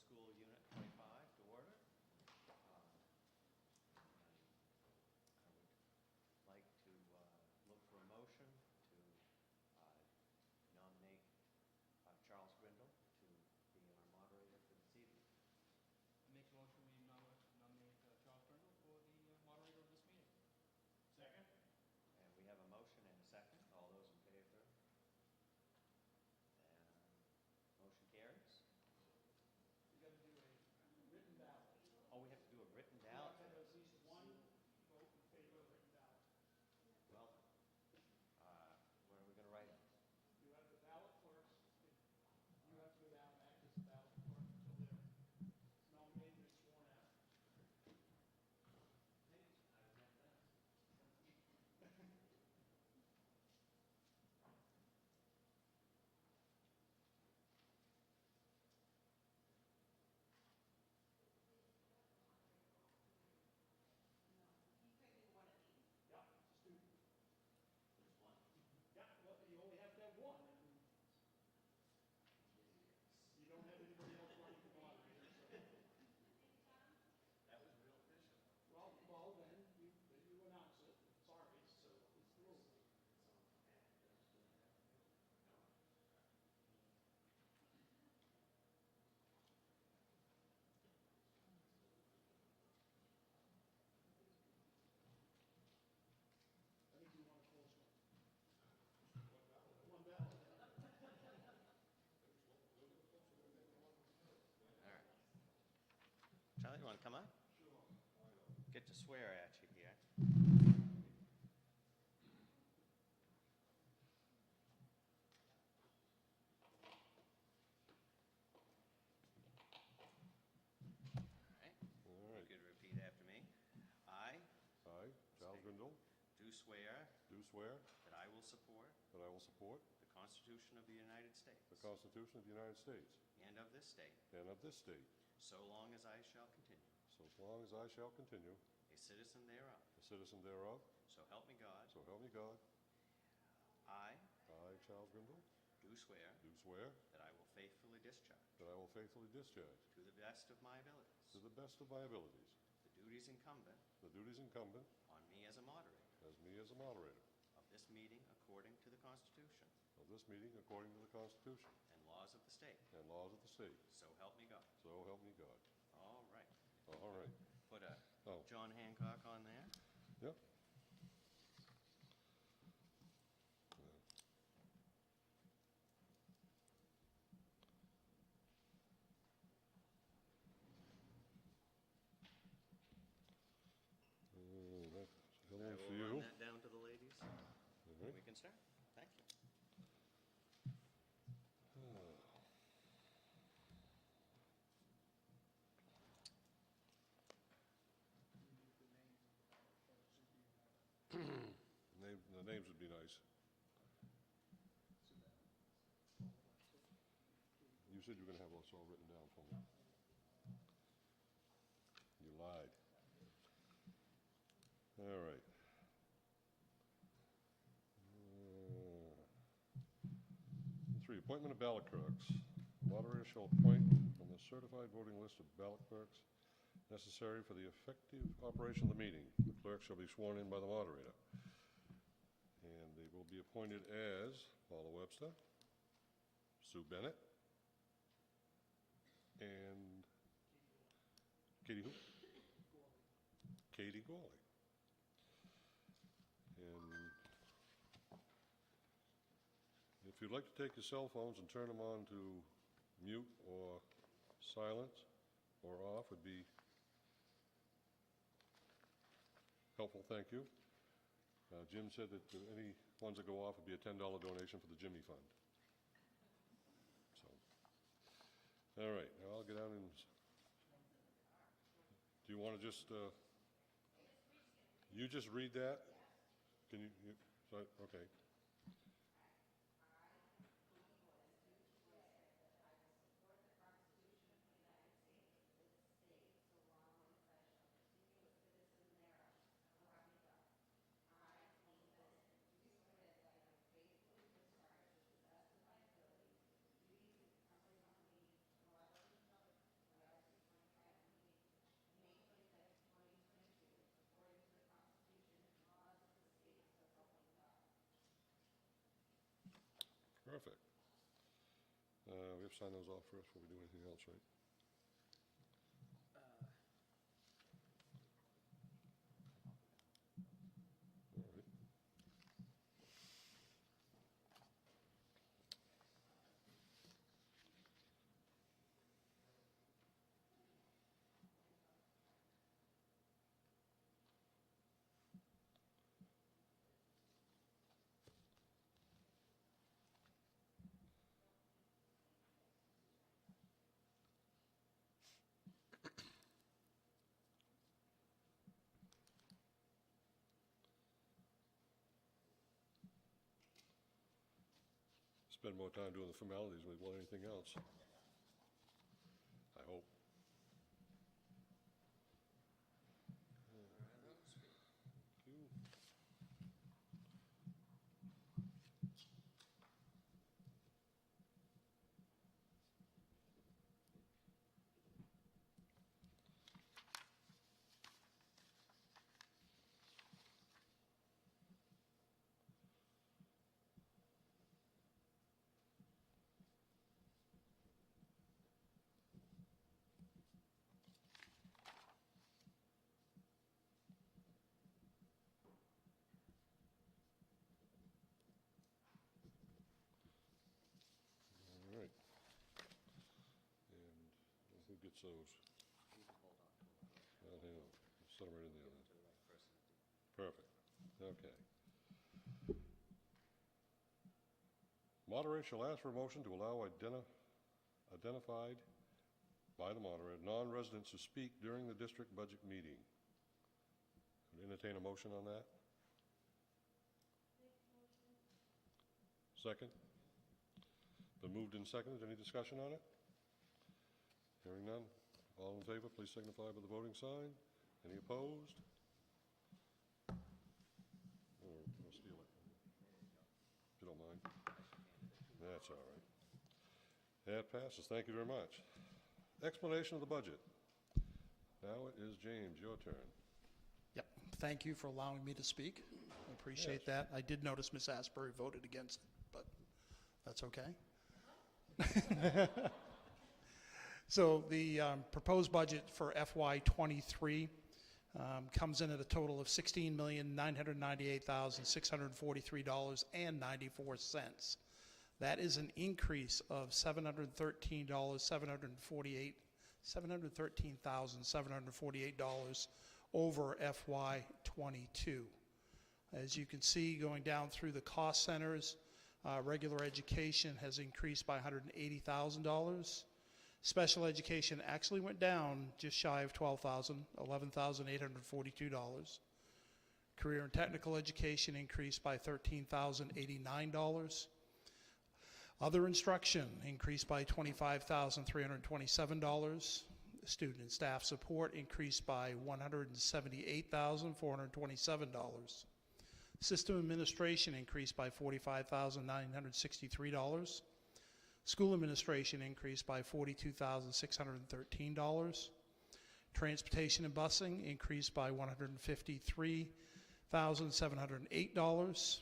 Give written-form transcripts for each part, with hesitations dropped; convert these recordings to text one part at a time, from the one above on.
School Unit 25 to order. I would like to look for a motion to nominate Charles Grindle to be our moderator for this evening. I make a motion we nominate Charles Brindle for the moderator of this meeting. Second. And we have a motion and a second. All those in favor? And motion carries. We've got to do a written ballot. Oh, we have to do a written You ballot. have to have at least one vote in favor of the written ballot. Well, what are we going to write it? You have the ballot clerks. You have to go down and act as the ballot clerk until they're nominated and sworn out. Yeah, just do. Just one. Yeah, well, you only have to have one. You don't have anybody else running for moderator, so. That was real efficient. Well, then you announce it. Sorry, so it's the rule. I think you want to close one. One ballot. All right. Charlie, you want to come up? Sure. Get to swear at you here. All right. You could repeat after me. I I, Charles Grindle, do swear do swear that I will support that I will support the Constitution of the United States the Constitution of the United States and of this state, and of this state, so long as I shall continue so long as I shall continue a citizen thereof. a citizen thereof, So help me God. so help me God. I I, Charles Grindle, do swear do swear that I will faithfully discharge, that I will faithfully discharge, to the best of my abilities, to the best of my abilities, the duties incumbent the duties incumbent on me as a moderator as me as a moderator of this meeting according to the Constitution of this meeting according to the Constitution and laws of the state. and laws of the state. So help me God. So help me God. All right. All right. Put a Oh. John Hancock on there. Yep. That's I hello for will run you. that down to the ladies. All right. We can start. Thank you. The names would be nice. You said you were going to have this all written down for me. You lied. All right. 3, appointment of ballot clerks. Moderator shall appoint from the certified voting list of ballot clerks necessary for the effective operation of the meeting. The clerk shall be sworn in by the moderator. And they will be appointed as Paula Webster, Sue Bennett, and Katie who? Katie Gawley. And if you'd like to take your cell phones and turn them on to mute or silent or off, would be helpful, thank you. Jim said that any ones that go off would be a $10 donation for the Jimmy Fund. So, all right, now I'll get out and, do you want to just, you just read that? Can you okay. Perfect. We have to sign those off first before we do anything else, right? All right. Spend more time doing the formalities than we will anything else. I hope. Thank you. All right. And who gets those? I'll hang on. Set them right in there. Perfect. Okay. Moderator shall ask for a motion to allow identified by the moderator non-residents to speak during the district budget meeting. Would entertain a motion on that? Second? Been moved and seconded. Any discussion on it? Hearing none. All in favor, please signify by the voting sign. Any opposed? I'll steal it. If you don't mind. That's all right. That passes. Thank you very much. Explanation of the budget. Now it is James, your turn. Yep. Thank you for allowing me to speak. I appreciate that. I did notice Ms. Asbury voted against it, but that's okay. So the proposed budget for FY2023 comes in at a total of $16,998,643.94. That is an increase of $713,748 over FY22. As you can see, going down through the cost centers, regular education has increased by $180,000. Special education actually went down just shy of $12,000, $11,842. Career and technical education increased by $13,089. Other instruction increased by $25,327. Student and staff support increased by $178,427. System administration increased by $45,963. School administration increased by $42,613. Transportation and busing increased by $153,708.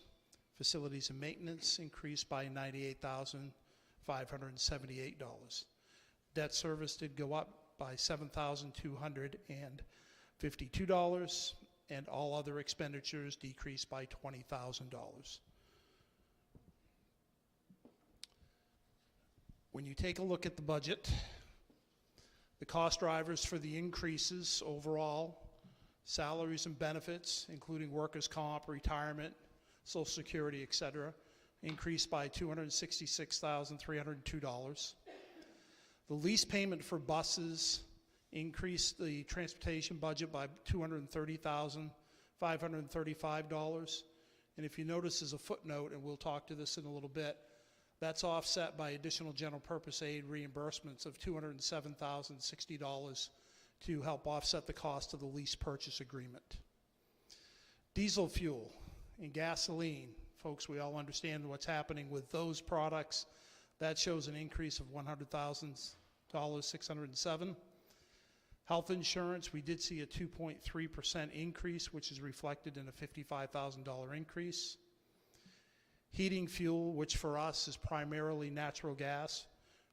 Facilities and maintenance increased by $98,578. Debt service did go up by $7,252, and all other expenditures decreased by $20,000. When you take a look at the budget, the cost drivers for the increases overall, salaries and benefits, including workers' comp, retirement, Social Security, et cetera, increased by $266,302. The lease payment for buses increased the transportation budget by $230,535. And if you notice as a footnote, and we'll talk to this in a little bit, that's offset by additional general purpose aid reimbursements of $207,060 to help offset the cost of the lease purchase agreement. Diesel fuel and gasoline, folks, we all understand what's happening with those products. That shows an increase of $100,607. Health insurance, we did see a 2.3% increase, which is reflected in a $55,000 increase. Heating fuel, which for us is primarily natural gas,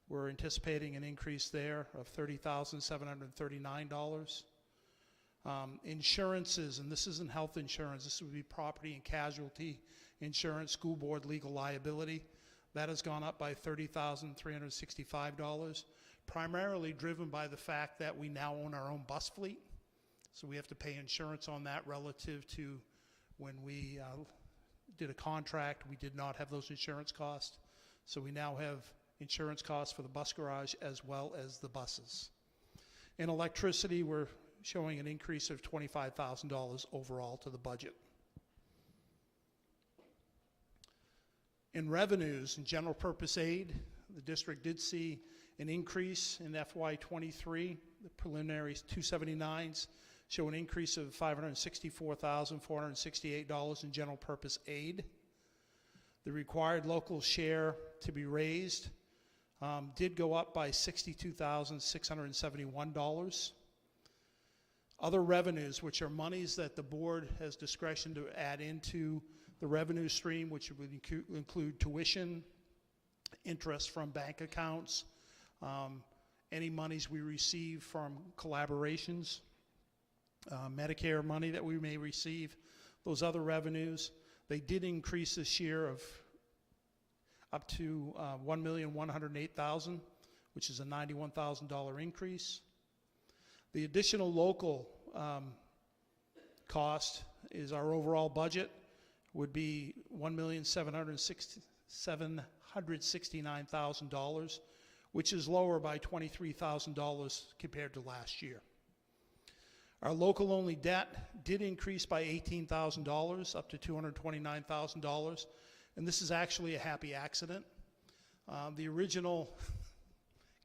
we're anticipating an increase there of $30,739. Insurances, and this isn't health insurance, this would be property and casualty insurance, school board legal liability. That has gone up by $30,365, primarily driven by the fact that we now own our own bus fleet. So we have to pay insurance on that relative to when we did a contract, we did not have those insurance costs. So we now have insurance costs for the bus garage as well as the buses. In electricity, we're showing an increase of $25,000 overall to the budget. In revenues and general purpose aid, the district did see an increase in FY23. The preliminary 279s show an increase of $564,468 in general purpose aid. The required local share to be raised did go up by $62,671. Other revenues, which are monies that the board has discretion to add into the revenue stream, which would include tuition, interest from bank accounts, any monies we receive from collaborations, Medicare money that we may receive, those other revenues, they did increase this year of up to $1,108,000, which is a $91,000 increase. The additional local cost is our overall budget would be $1,769,000, which is lower by $23,000 compared to last year. Our local only debt did increase by $18,000 up to $229,000, and this is actually a happy accident. The original,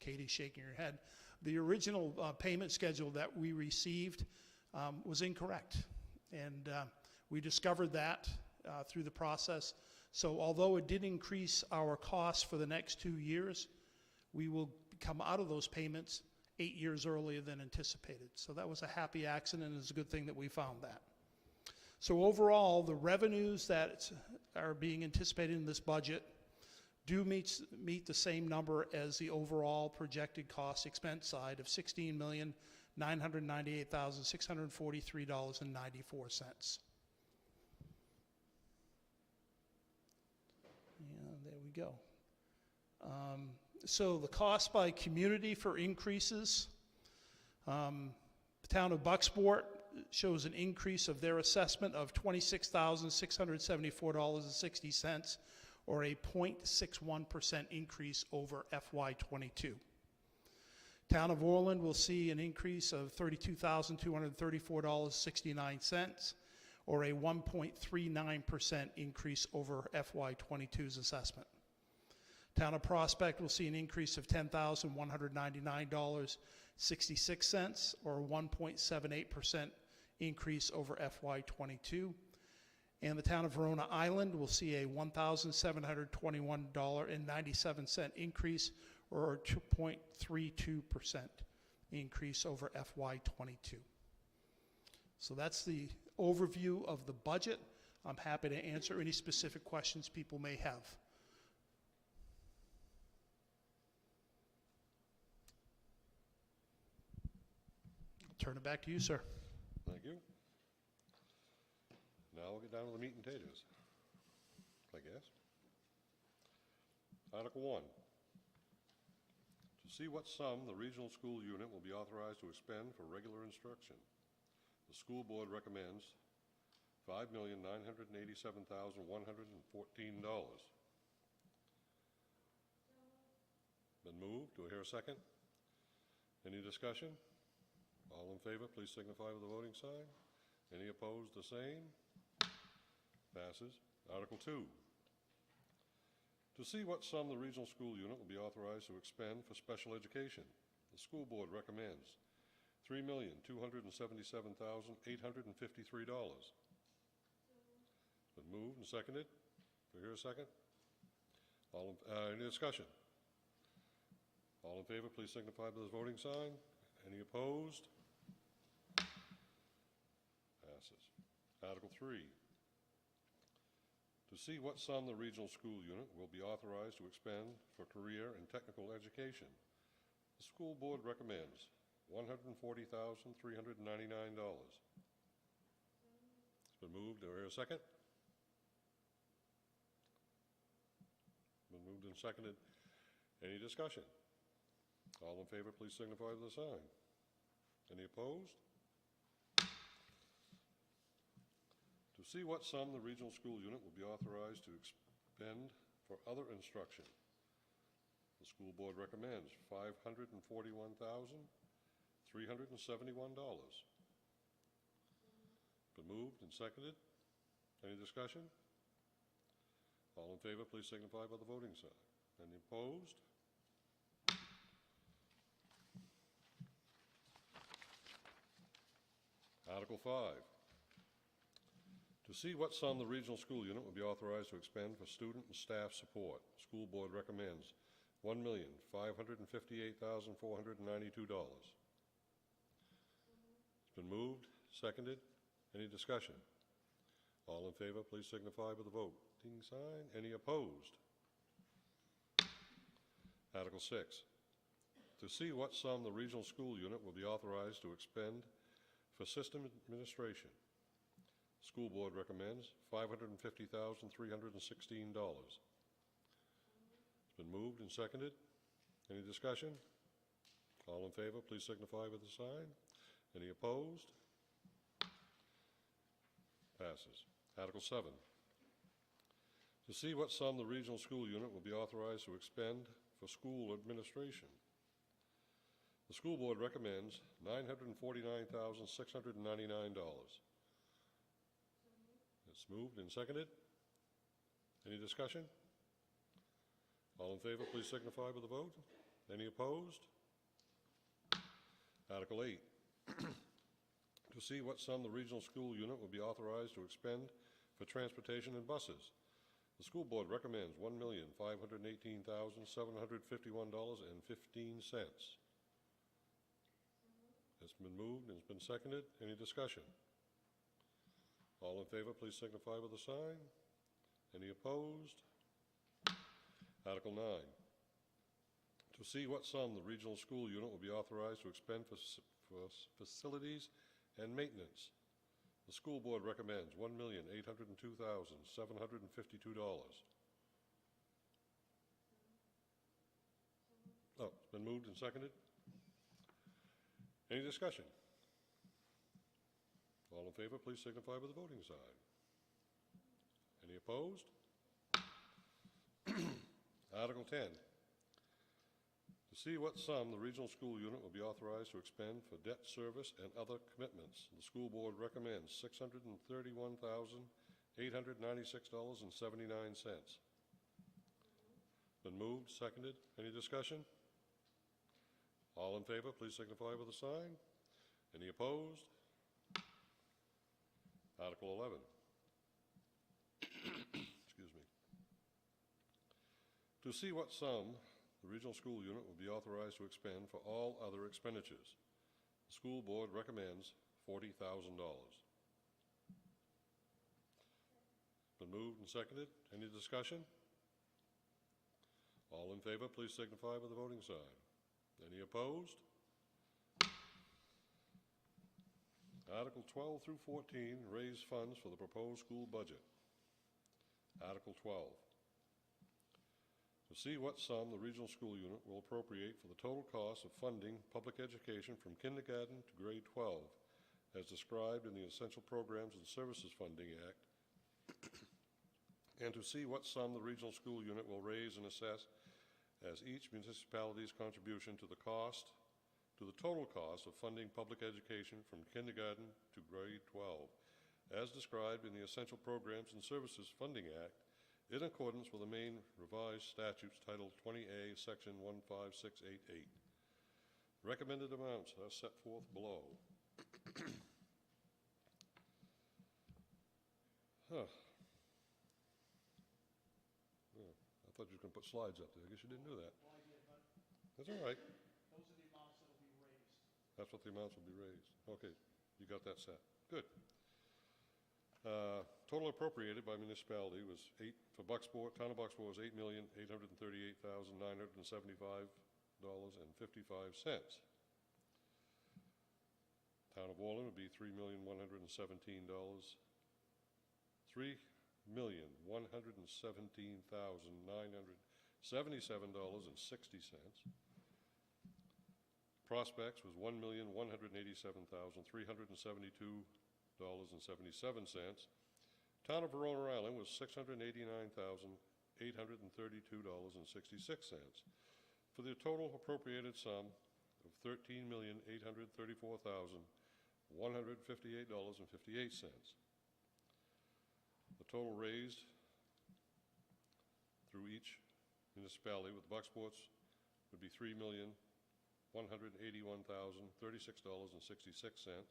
Katie's shaking her head, the original payment schedule that we received was incorrect, and we discovered that through the process. So although it did increase our costs for the next 2 years, we will come out of those payments 8 years earlier than anticipated. So that was a happy accident, and it's a good thing that we found that. So overall, the revenues that are being anticipated in this budget do meet the same number as the overall projected cost expense side of $16,998,643.94. And there we go. So the cost by community for increases, the town of Bucksport shows an increase of their assessment of $26,674.60, or a 0.61% increase over FY22. Town of Orland will see an increase of $32,234.69, or a 1.39% increase over FY22's assessment. Town of Prospect will see an increase of $10,199.66, or a 1.78% increase over FY22. And the town of Verona Island will see a $1,721.97 increase, or a 2.32% increase over FY22. So that's the overview of the budget. I'm happy to answer any specific questions people may have. I'll turn it back to you, sir. Thank you. Now we'll get down to the meat and potatoes, I guess. Article 1. To see what sum the regional school unit will be authorized to expend for regular instruction. The school board recommends $5,987,114. Been moved. Do I hear a second? Any discussion? All in favor, please signify with the voting sign. Any opposed, the same. Passes. Article 2. To see what sum the regional school unit will be authorized to expend for special education. The school board recommends $3,277,853. Been moved and seconded. Do I hear a second? Any discussion? All in favor, please signify by the voting sign. Any opposed? Passes. Article 3. To see what sum the regional school unit will be authorized to expend for career and technical education. The school board recommends $140,399. It's been moved. Do I hear a second? Been moved and seconded. Any discussion? All in favor, please signify with a sign. Any opposed? To see what sum the regional school unit will be authorized to expend for other instruction. The school board recommends $541,371. Been moved and seconded. Any discussion? All in favor, please signify by the voting sign. Any opposed? Article 5. To see what sum the regional school unit will be authorized to expend for student and staff support. School board recommends $1,558,492. It's been moved, seconded. Any discussion? All in favor, please signify by the voting sign. Any opposed? Article 6. To see what sum the regional school unit will be authorized to expend for system administration. School board recommends $550,316. It's been moved and seconded. Any discussion? All in favor, please signify with a sign. Any opposed? Passes. Article 7. To see what sum the regional school unit will be authorized to expend for school administration. The school board recommends $949,699. It's moved and seconded. Any discussion? All in favor, please signify with a vote. Any opposed? Article 8. To see what sum the regional school unit will be authorized to expend for transportation and buses. The school board recommends $1,518,751.15. It's been moved and it's been seconded. Any discussion? All in favor, please signify with a sign. Any opposed? Article 9. To see what sum the regional school unit will be authorized to expend for facilities and maintenance. The school board recommends $1,802,752. Oh, it's been moved and seconded. Any discussion? All in favor, please signify with the voting sign. Any opposed? Article 10. To see what sum the regional school unit will be authorized to expend for debt service and other commitments. The school board recommends $631,896.79. Been moved, seconded. Any discussion? All in favor, please signify with a sign. Any opposed? Article 11. Excuse me. To see what sum the regional school unit will be authorized to expend for all other expenditures. The school board recommends $40,000. Been moved and seconded. Any discussion? All in favor, please signify with the voting sign. Any opposed? Article 12 through 14, raise funds for the proposed school budget. Article 12. To see what sum the regional school unit will appropriate for the total cost of funding public education from kindergarten to grade 12, as described in the Essential Programs and Services Funding Act, and to see what sum the regional school unit will raise and assess as each municipality's contribution to the total cost of funding public education from kindergarten to grade 12, as described in the Essential Programs and Services Funding Act, in accordance with the Maine Revised Statutes Title 20A, Section 15688. Recommended amounts are set forth below. Huh. Yeah, I thought you were going to put slides up there. I guess you didn't do that. Well, I did, but That's all right. those are the amounts that will be raised. That's what the amounts will be raised. Okay, you got that set. Good. Total appropriated by municipality was for Bucksport, town of Bucksport was $8,838,975.55. Town of Orland would be $3,117,977.60. Prospects was $1,187,372.77. Town of Verona Island was $689,832.66, for the total appropriated sum of $13,834,158.58. The total raised through each municipality with Bucksports would be $3,181,036.66.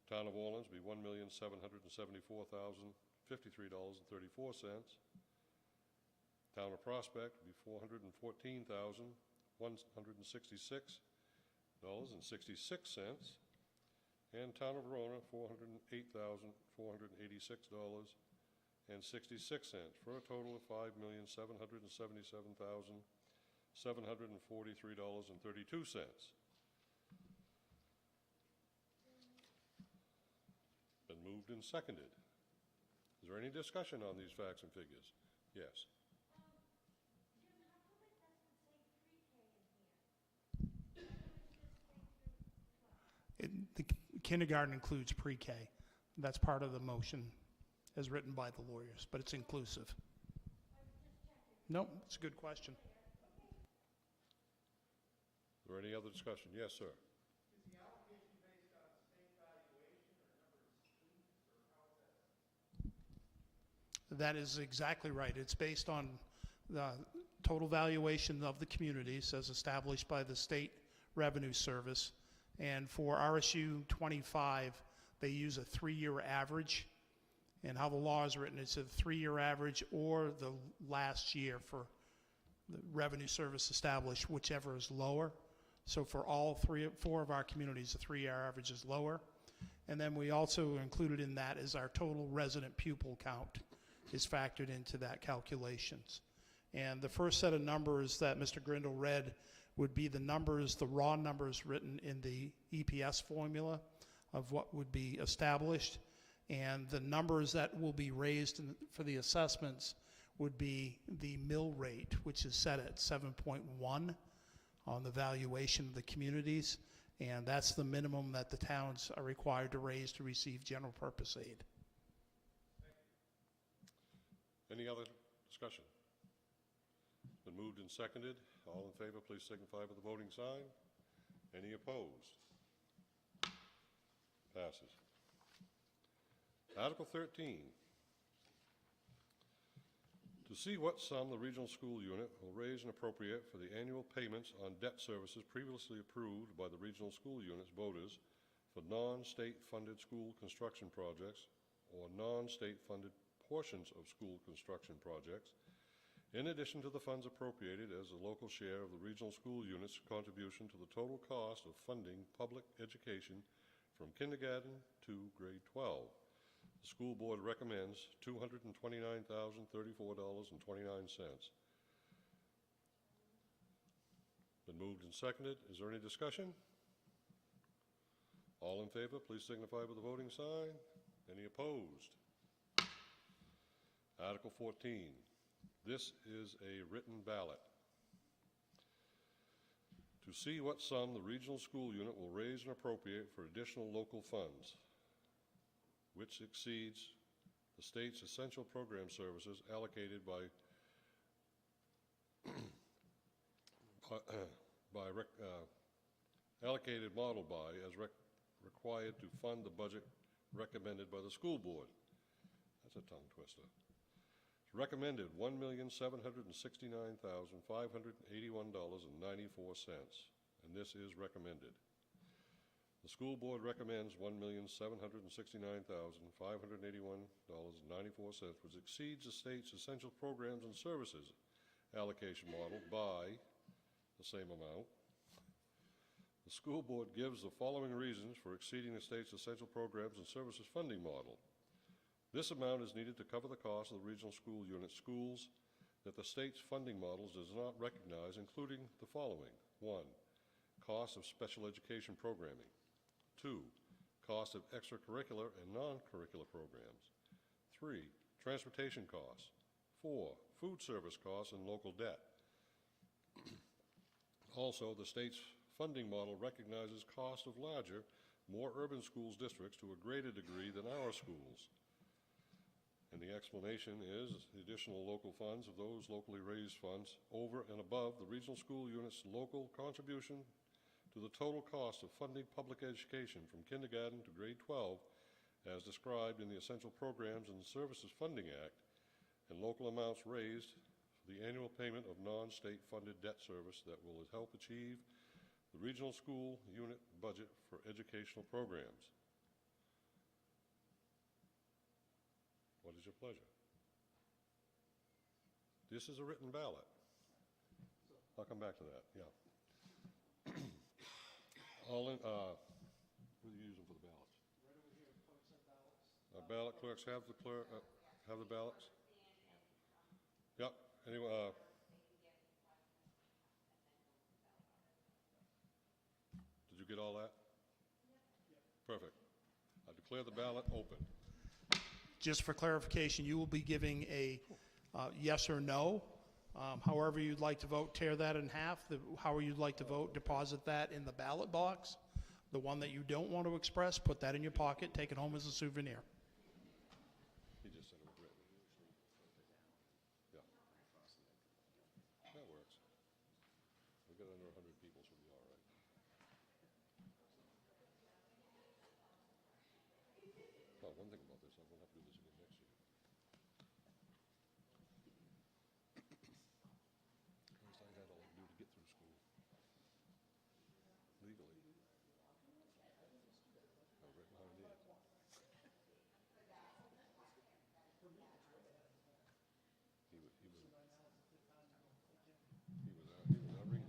Town of Orleans would be $1,774,053.34. Town of Prospect would be $414,166.66. And Town of Verona, $408,486.66, for a total of $5,777,743.32. Been moved and seconded. Is there any discussion on these facts and figures? Yes. The kindergarten includes pre-K. That's part of the motion as written by the lawyers, but it's inclusive. No, it's a good question. Is there any other discussion? Yes, sir. Is the allocation based on state valuation or number of students, or how is that? That is exactly right. It's based on the total valuation of the communities as established by the State Revenue Service. And for RSU 25, they use a 3-year average. And how the law is written, it's a 3-year average or the last year for the Revenue Service established, whichever is lower. So for all 4 of our communities, the 3-year average is lower. And then we also included in that is our total resident pupil count is factored into that calculations. And the first set of numbers that Mr. Grindle read would be the numbers, the raw numbers written in the EPS formula of what would be established. And the numbers that will be raised for the assessments would be the mill rate, which is set at 7.1 on the valuation of the communities. And that's the minimum that the towns are required to raise to receive general purpose aid. Any other discussion? It's been moved and seconded. All in favor, please signify by the voting sign. Any opposed? Passes. Article 13. To see what sum the regional school unit will raise and appropriate for the annual payments on debt services previously approved by the regional school unit's voters for non-state funded school construction projects or non-state funded portions of school construction projects, in addition to the funds appropriated as the local share of the regional school unit's contribution to the total cost of funding public education from kindergarten to grade 12. The school board recommends $229,034.29. Been moved and seconded. Is there any discussion? All in favor, please signify by the voting sign. Any opposed? Article 14. This is a written ballot. To see what sum the regional school unit will raise and appropriate for additional local funds, which exceeds the state's essential program services allocated required to fund the budget recommended by the school board. That's a tongue twister. It's recommended $1,769,581.94, and this is recommended. The school board recommends $1,769,581.94, which exceeds the state's essential programs and services allocation model by the same amount. The The school board gives the following reasons for exceeding the state's essential programs and services funding model. This amount is needed to cover the cost of the regional school unit schools that the state's funding models does not recognize, including the following. 1, cost of special education programming. 2, cost of extracurricular and non-curricular programs. 3, transportation costs. 4, food service costs and local debt. Also, the state's funding model recognizes cost of larger, more urban schools districts to a greater degree than our schools. And the explanation is the additional local funds of those locally raised funds over and above the regional school unit's local contribution to the total cost of funding public education from kindergarten to grade 12 as described in the Essential Programs and Services Funding Act, and local amounts raised for the annual payment of non-state funded debt service that will help achieve the regional school unit budget for educational programs. What is your pleasure? This is a written ballot. I'll come back to that, yeah. All in, what are you using for the ballots? Right over here, clerks and ballots. Ballot clerks have the have the ballots? Yep, anyway, did you get all that? Perfect. I declare the ballot open. Just for clarification, you will be giving a yes or no. However you'd like to vote, tear that in half. However you'd like to vote, deposit that in the ballot box. The one that you don't want to express, put that in your pocket, take it home as a souvenir. He just said it was written. Yeah. That works. We've got under 100 people, so we'll be all right. Well, one thing about this, I won't have to do this again next year. At least I had all I could do to get through school. Legally. I was right behind Ed. He was our ringleader.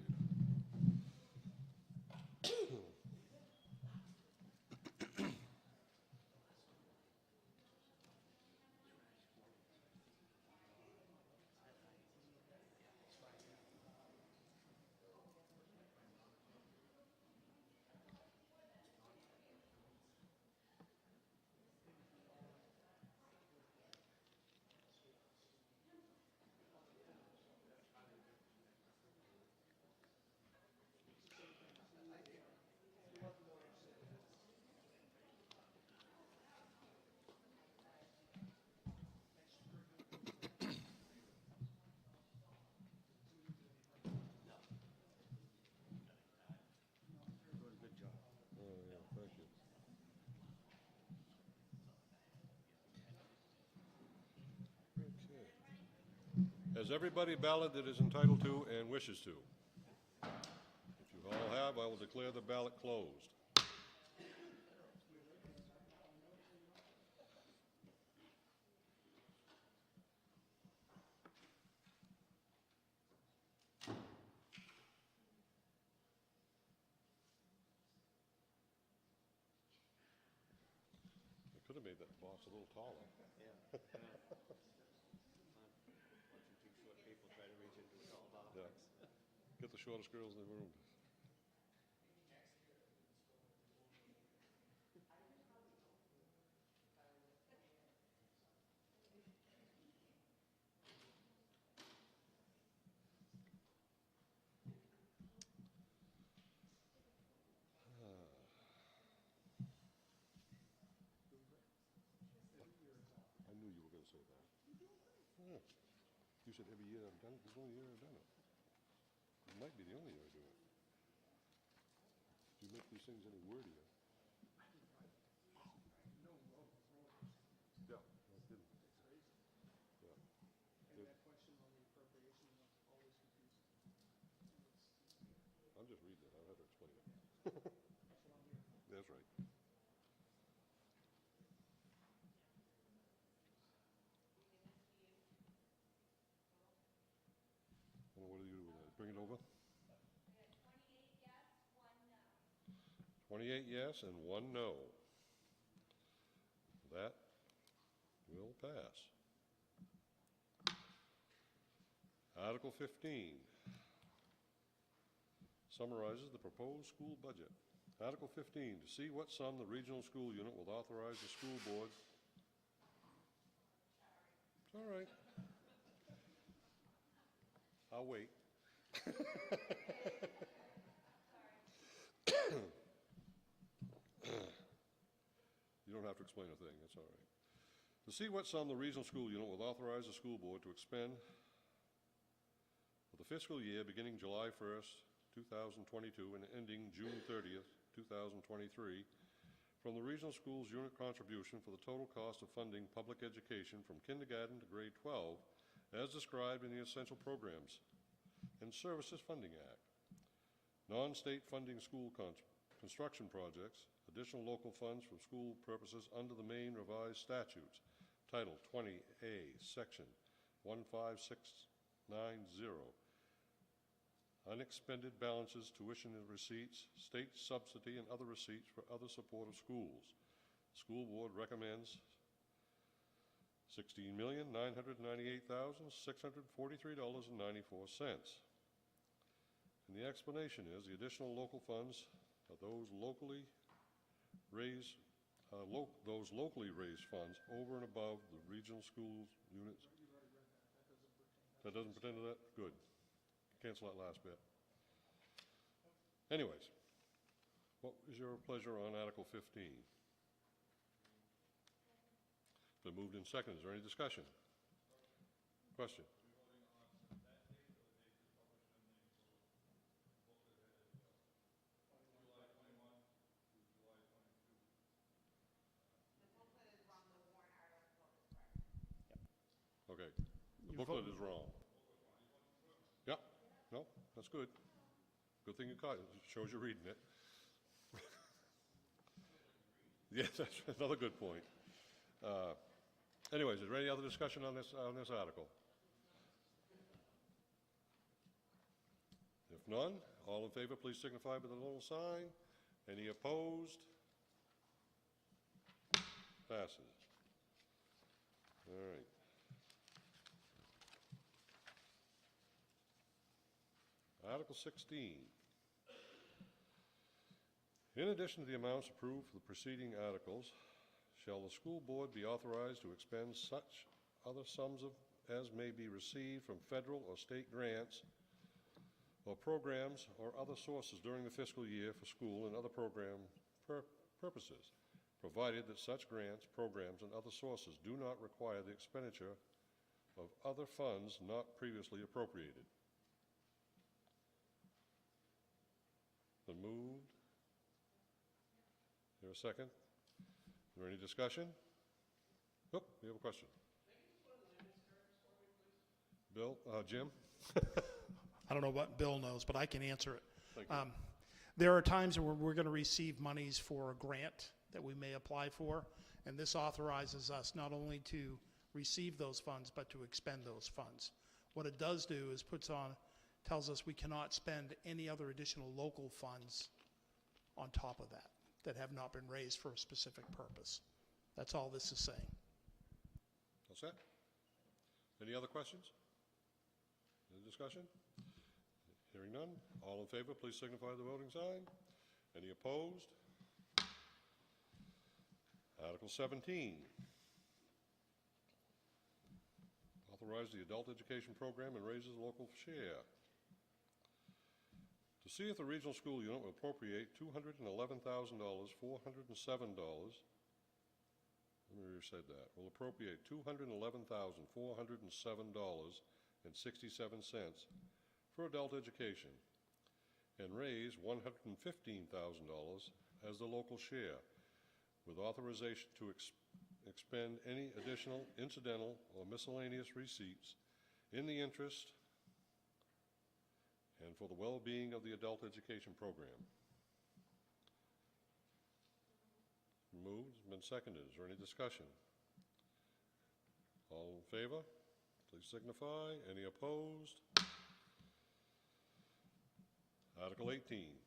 Doing a good job. Oh, yeah, thank you. Okay. Has everybody balloted that is entitled to and wishes to? If you all have, I will declare the ballot closed. I could have made that box a little taller. Yeah. Watching two short people try to reach into a tall box. Yeah. Get the shortest girls in the room. I knew you were going to say that. Yeah. You said every year I've done it. This is the only year I've done it. It might be the only year I do it. Do you make these things any wordier? Yeah, I didn't. Yeah. And that question on the appropriation was always confusing. I'm just reading it. I'll have to explain it. That's what I'm here for. That's right. And what do you do with that? Bring it over? We got 28 yes, 1 no. 28 yes and 1 no. That will pass. Article 15 summarizes the proposed school budget. Article 15, to see what sum the regional school unit will authorize the school board. It's all right. I'll wait. You don't have to explain a thing, that's all right. To see what sum the regional school unit will authorize the school board to expend for the fiscal year beginning July 1st, 2022 and ending June 30th, 2023, from the regional schools unit contribution for the total cost of funding public education from kindergarten to grade 12 as described in the Essential Programs and Services Funding Act. Non-state funding school construction projects, additional local funds for school purposes under the Maine Revised Statutes, Title 20A, Section 15690, unexpended balances, tuition and receipts, state subsidy and other receipts for other supportive schools. The school board recommends $16,998,643.94. And the explanation is the additional local funds are those locally raised funds over and above the regional school units. That doesn't pertain to that? Good. Cancel that last bit. Anyways, what is your pleasure on Article 15? Been moved and seconded. Is there any discussion? Question? Okay. The booklet is wrong. Yeah. No, that's good. Good thing you caught it. It shows you're reading it. Yes, that's another good point. Anyways, is there any other discussion on this article? If none, all in favor, please signify with a little sign. Any opposed? Passes. All right. Article 16. In addition to the amounts approved for the preceding articles, shall the school board be authorized to expend such other sums as may be received from federal or state grants or programs or other sources during the fiscal year for school and other program purposes, provided that such grants, programs, and other sources do not require the expenditure of other funds not previously appropriated. Been moved. Is there a second? Is there any discussion? Oh, we have a question. Bill, Jim? I don't know what Bill knows, but I can answer it. Thank you. There are times where we're going to receive monies for a grant that we may apply for, and this authorizes us not only to receive those funds, but to expend those funds. What it does do is tells us we cannot spend any other additional local funds on top of that have not been raised for a specific purpose. That's all this is saying. All set? Any other questions? Any discussion? Hearing none. All in favor, please signify the voting sign. Any opposed? Article 17. Authorize the adult education program and raises local share. To see if the regional school unit will appropriate $211,407. Let me reset that. Will appropriate $211,407.67 for adult education and raise $115,000 as the local share, with authorization to expend any additional incidental or miscellaneous receipts in the interest and for the well-being of the adult education program. Moved, been seconded. Is there any discussion? All in favor, please signify. Any opposed? Article 18.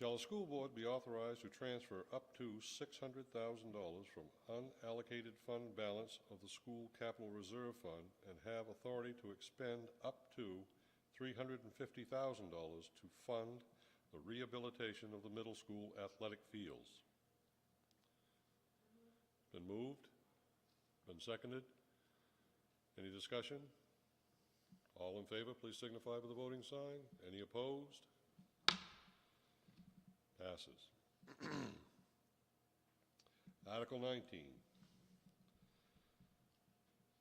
Shall the school board be authorized to transfer up to $600,000 from unallocated fund balance of the school capital reserve fund and have authority to expend up to $350,000 to fund the rehabilitation of the middle school athletic fields? Been moved? Been seconded? Any discussion? All in favor, please signify by the voting sign. Any opposed? Passes. Article 19.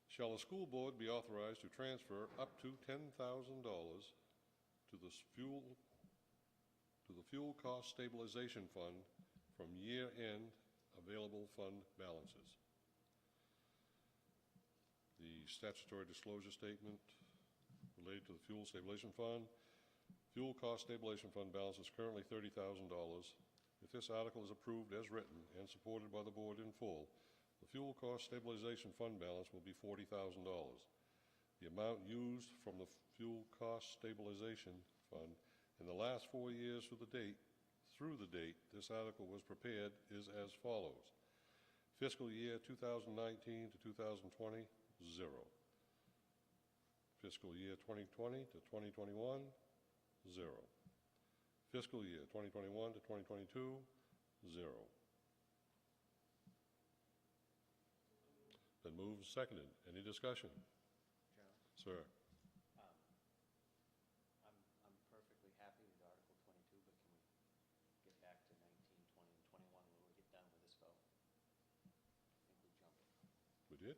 Shall the school board be authorized to transfer up to $10,000 to the fuel cost stabilization fund from year-end available fund balances? The statutory disclosure statement related to the fuel stabilization fund. Fuel cost stabilization fund balance is currently $30,000. If this article is approved as written and supported by the board in full, the fuel cost stabilization fund balance will be $40,000. The amount used from the fuel cost stabilization fund in the last 4 years through the date this article was prepared is as follows. Fiscal year 2019 to 2020, zero. Fiscal year 2020 to 2021, zero. Fiscal year 2021 to 2022, zero. Been moved and seconded. Any discussion? Charlie? Sir? I'm perfectly happy with Article 22, but can we get back to 19, 20, and 21 when we get done with this vote? I think we jumped it. We did?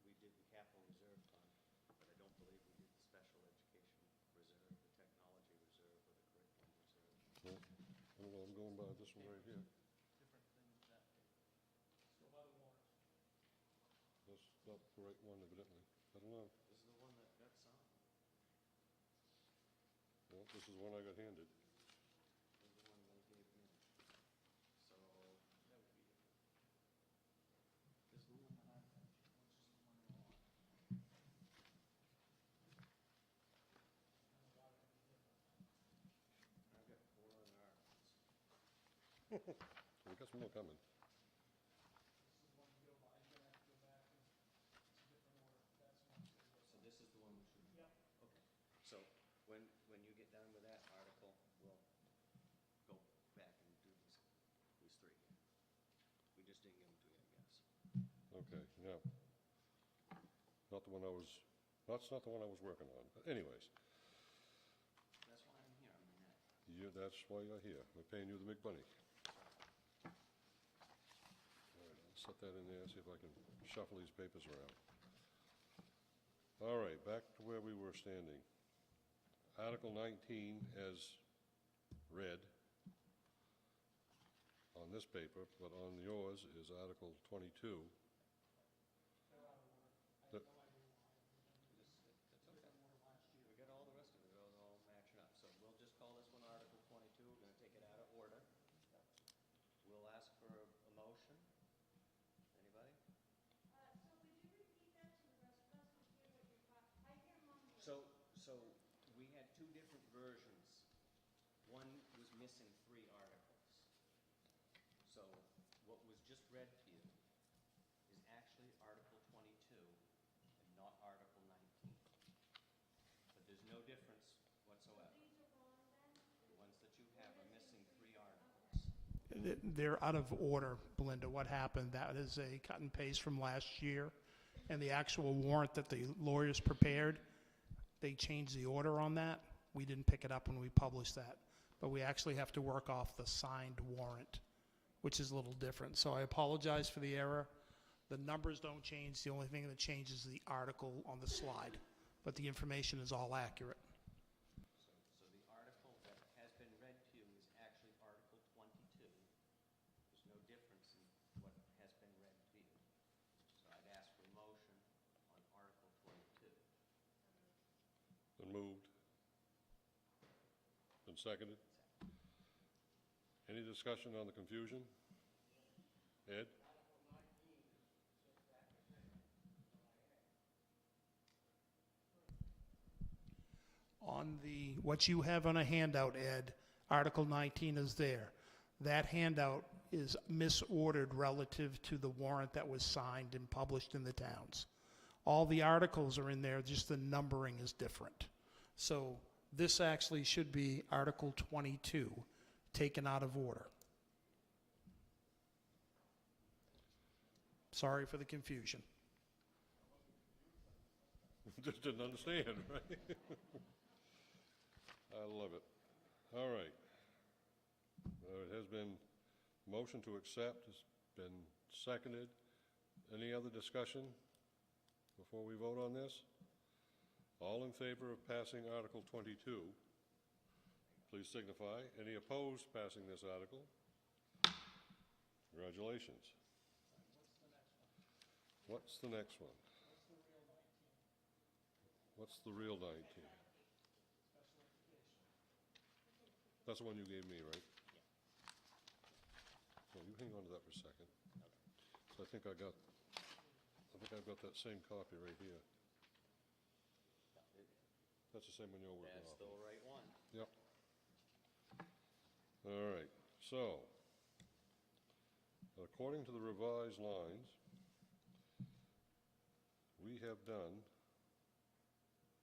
We did the capital reserve fund, but I don't believe we did the special education reserve, the technology reserve, or the curriculum reserve. No. I don't know, I'm going by this one right here. Different thing with that. Go by the warrant. That's not the right one evidently. I don't know. This is the one that got signed. Well, this is one I got handed. This is the one they gave me. So, That would be different. this is the one that I've got. I've got 4 other articles. We got some more coming. This is the one you go by, you're gonna have to go back and it's a different order. That's one. So this is the one we should. Yep. Okay. So when you get done with that article, we'll go back and do these 3 here. We just didn't give them to you, I guess. Okay, now, not the one I was, that's not the one I was working on. But anyways, That's why I'm here. I mean, that's why you're here. We're paying you the big money. All right, I'll set that in there, see if I can shuffle these papers around. All right, back to where we were standing. Article 19 as read on this paper, but on yours is Article 22. That- That's okay. We got all the rest of it, all matching up. So we'll just call this one Article 22. We're going to take it out of order. We'll ask for a motion. Anybody? So could you repeat that so the rest of us can hear what you're talking? I hear mumbling. So we had 2 different versions. One was missing 3 articles. So what was just read to you is actually Article 22 and not Article 19. But there's no difference whatsoever. These are wrong then? The ones that you have are missing 3 articles. They're out of order, Belinda. What happened, that is a cut and paste from last year. And the actual warrant that the lawyers prepared, they changed the order on that. We didn't pick it up when we published that. But we actually have to work off the signed warrant, which is a little different. So I apologize for the error. The numbers don't change. The only thing that changes is the article on the slide. But the information is all accurate. So the article that has been read to you is actually Article 22. There's no difference in what has been read to you. So I'd ask for a motion on Article 22. Been moved. Been seconded. Any discussion on the confusion? Ed? On On what you have on a handout, Ed, Article 19 is there. That handout is misordered relative to the warrant that was signed and published in the towns. All the articles are in there, just the numbering is different. So this actually should be Article 22, taken out of order. Sorry for the confusion. Just didn't understand, right? I love it. All right. It has been motion to accept, it's been seconded. Any other discussion before we vote on this? All in favor of passing Article 22, please signify. Any opposed passing this article? Congratulations. What's the next one? What's the real 19? That's the one you gave me, right? So you hang on to that for a second. So I think I've got that same copy right here. That's the same one you're working off. That's the right one. Yep. All right, so, according to the revised lines, we have done,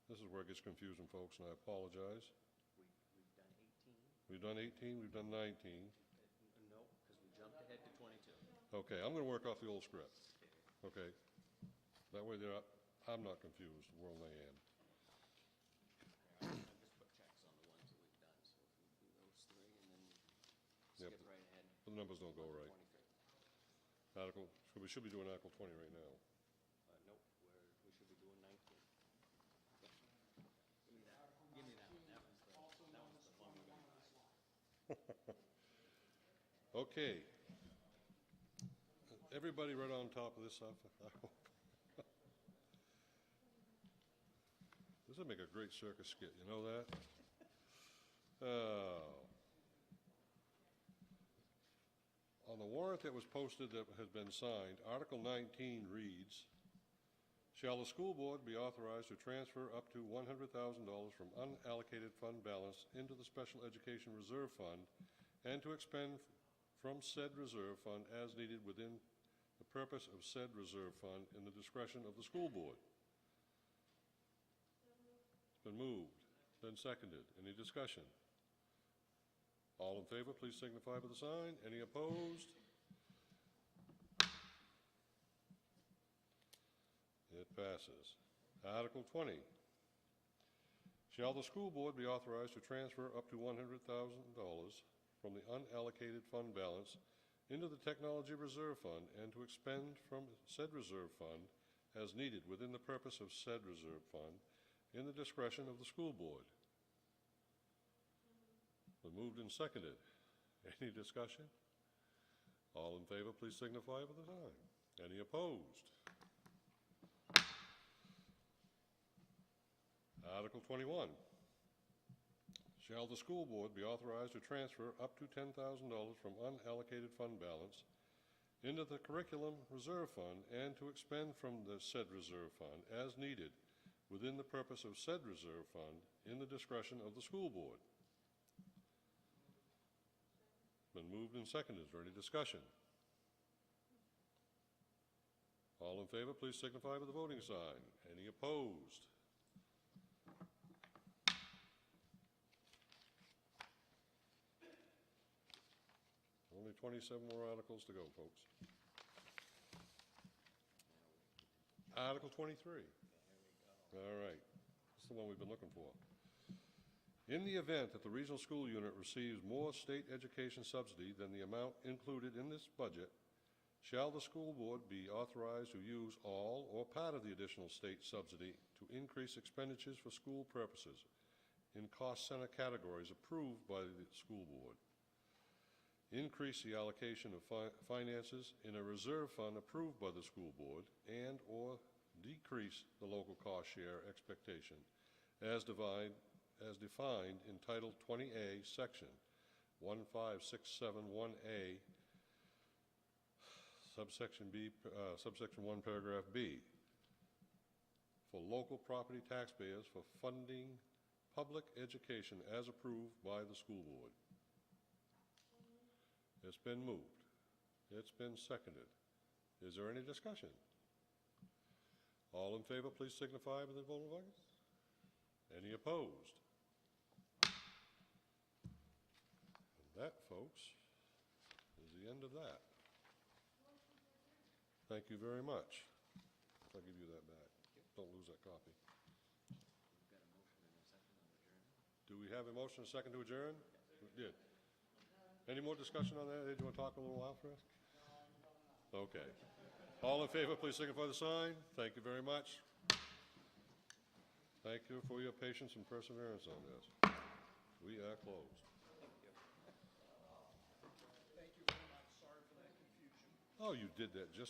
this is where it gets confusing, folks, and I apologize. We've done 18. We've done 18, we've done 19. No, because we jumped ahead to 22. Okay, I'm gonna work off the old script, okay? That way I'm not confused more than they am. I just put checks on the ones that we've done, so if we do those three and then skip Yep. right ahead. The numbers don't go right. 23. We should be doing Article 20 right now. Nope, we should be doing 19. Yep. Give me that. Give me that one. That one's the fun one. Okay. Everybody right on top of this stuff, I hope. This would make a great circus skit, you know that? On the warrant that was posted that has been signed, Article 19 reads, "Shall the school board be authorized to transfer up to $100,000 from unallocated fund balance into the Special Education Reserve Fund and to expend from said reserve fund as needed within the purpose of said reserve fund in the discretion of the school board?" It's been moved, been seconded. Any discussion? All in favor, please signify by the sign. Any opposed? It passes. Article 20. Shall the school board be authorized to transfer up to $100,000 from the unallocated fund balance into the Technology Reserve Fund and to expend from said reserve fund as needed within the purpose of said reserve fund in the discretion of the school board? Been moved and seconded. Any discussion? All in favor, please signify with a sign. Any opposed? Article 21. Shall the school board be authorized to transfer up to $10,000 from unallocated fund balance into the Curriculum Reserve Fund and to expend from the said reserve fund as needed within the purpose of said reserve fund in the discretion of the school board? Been moved and seconded. Is there any discussion? All in favor, please signify with the voting sign. Any opposed? Only 27 more articles to go, folks. Article 23. All right. That's the one we've been looking for. In the event that the regional school unit receives more state education subsidy than the amount included in this budget, shall the school board be authorized to use all or part of the additional state subsidy to increase expenditures for school purposes in cost center categories approved by the school board, increase the allocation of finances in a reserve fund approved by the school board, and or decrease the local cost share expectation as defined in Title 20A, Section 15671A, subsection B, subsection 1, paragraph B, for local property taxpayers for funding public education as approved by the school board? It's been moved. It's been seconded. Is there any discussion? All in favor, please signify by the vote of buttons. Any opposed? And that, folks, is the end of that. Thank you very much. I'll give you that back. Don't lose that copy. We've got a motion and a second on adjournment. Do we have a motion and a second to adjourn? We did. Any more discussion on that? Do you want to talk a little while for us? Okay. All in favor, please signify the sign. Thank you very much. Thank you for your patience and perseverance on this. We are closed. Thank you very much. Sorry for that confusion. Oh, you did that just